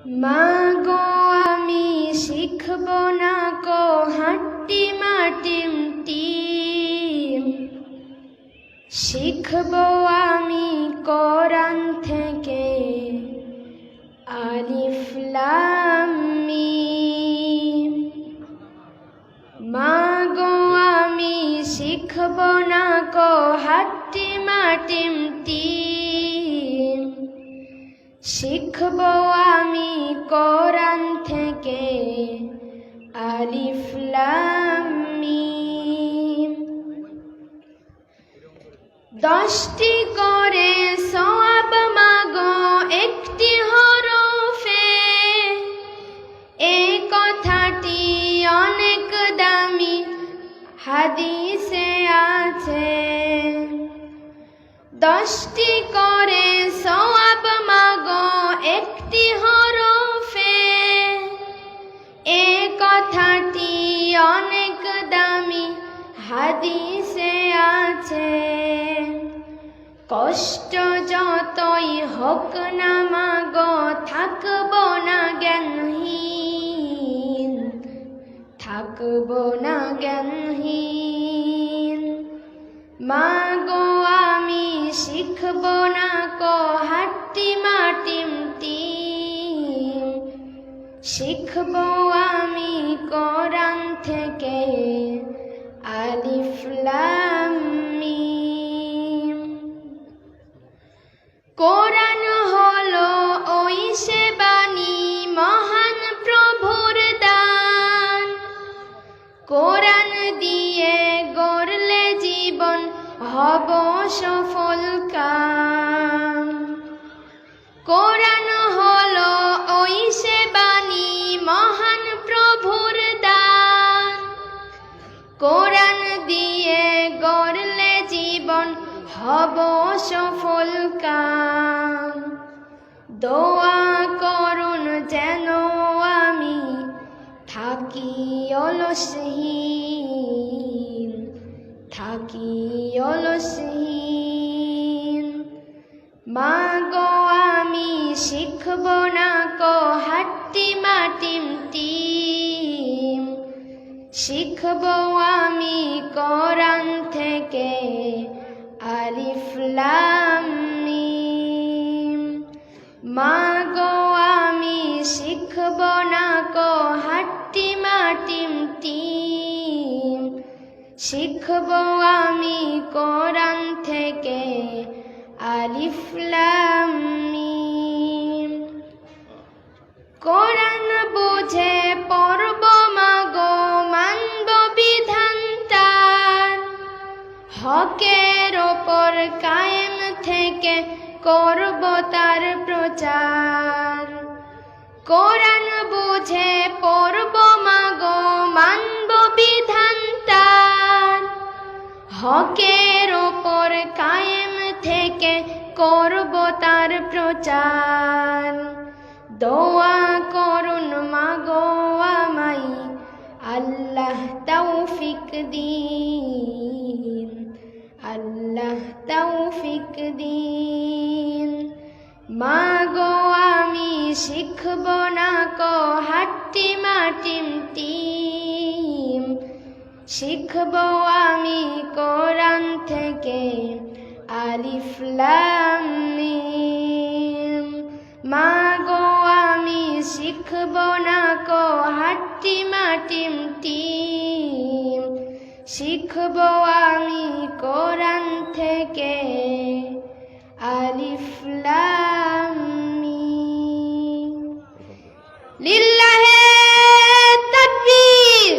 মাগো আমি শিখব না কো হাট্টি মাটিম টিম, শিখব আমি কোরআন থেকে আলিফ লাম মিম। মাগো আমি শিখব না কো হাট্টি মাটিম টিম, শিখব আমি কোরআন থেকে আলিফ লাম মিম। 10টি করে সওয়াব মাগো একটি হরফে, এই কথাটি অনেক দামি হাদিসে আছে। 10টি করে সওয়াব মাগো একটি হরফে, এই কথাটি অনেক দামি হাদিসে আছে। কষ্ট যতই হোক না মাগো থাকব না জ্ঞানহীন, থাকব না জ্ঞানহীন। মাগো আমি শিখব না কো হাট্টি মাটিম টিম, শিখব আমি কোরআন থেকে আলিফ লাম মিম। কোরআন হলো ওই সে বাণী মহান প্রভুর দান, কোরআন দিয়ে গড়লে জীবন হব সফল কাম। কোরআন হলো ওই সে বাণী মহান প্রভুর দান, কোরআন দিয়ে গড়লে জীবন হব সফল কাম। দোয়া করুন যেন আমি থাকি অলসহীন, থাকি অলসহীন। মাগো আমি শিখব না কো হাট্টি মাটিম টিম, শিখব আমি কোরআন থেকে আলিফ লাম মিম। মাগো আমি শিখব না কো হাট্টি মাটিম টিম, শিখব আমি কোরআন থেকে আলিফ লাম মিম। কোরআন বুঝে পড়ব মাগো মানব বিধান তার, হকের ওপর কায়েম থেকে করব তার প্রচার। কোরআন বুঝে পড়ব মাগো মানব বিধান তার, হকের ওপর কায়েম থেকে করব তার প্রচার। দোয়া করুন মাগো আমায় আল্লাহ তৌফিক দিন, আল্লাহ তৌফিক দিন। মাগো আমি শিখব না কো হাট্টি মাটিম টিম, শিখব আমি কোরআন থেকে আলিফ লাম মিম। মাগো আমি শিখব না কো হাট্টি মাটিম টিম, শিখব আমি কোরআন থেকে আলিফ লাম মিম। লিল্লাহে তাকবীর।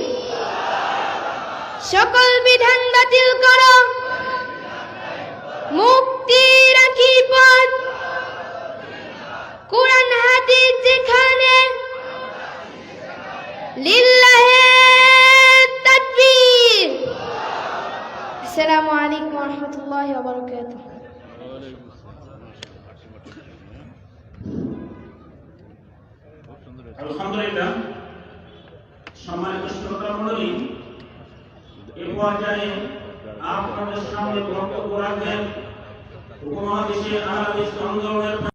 সকল বিধান বাতিল করো, মুক্তি রাখি পথ, কোরআন হাদিস যেখানে লিল্লাহে তাকবীর। আসসালামু আলাইকুম ওয়া রাহমাতুল্লাহি ওয়া বারাকাতুহু। আলহামদুলিল্লাহ। সম্মানিত শ্রোতা মণ্ডলী, এ পর্যায়ে আপনাদের সামনে বক্তব্য রাখবেন উপমহাদেশে আহলে হাদিস আন্দোলনের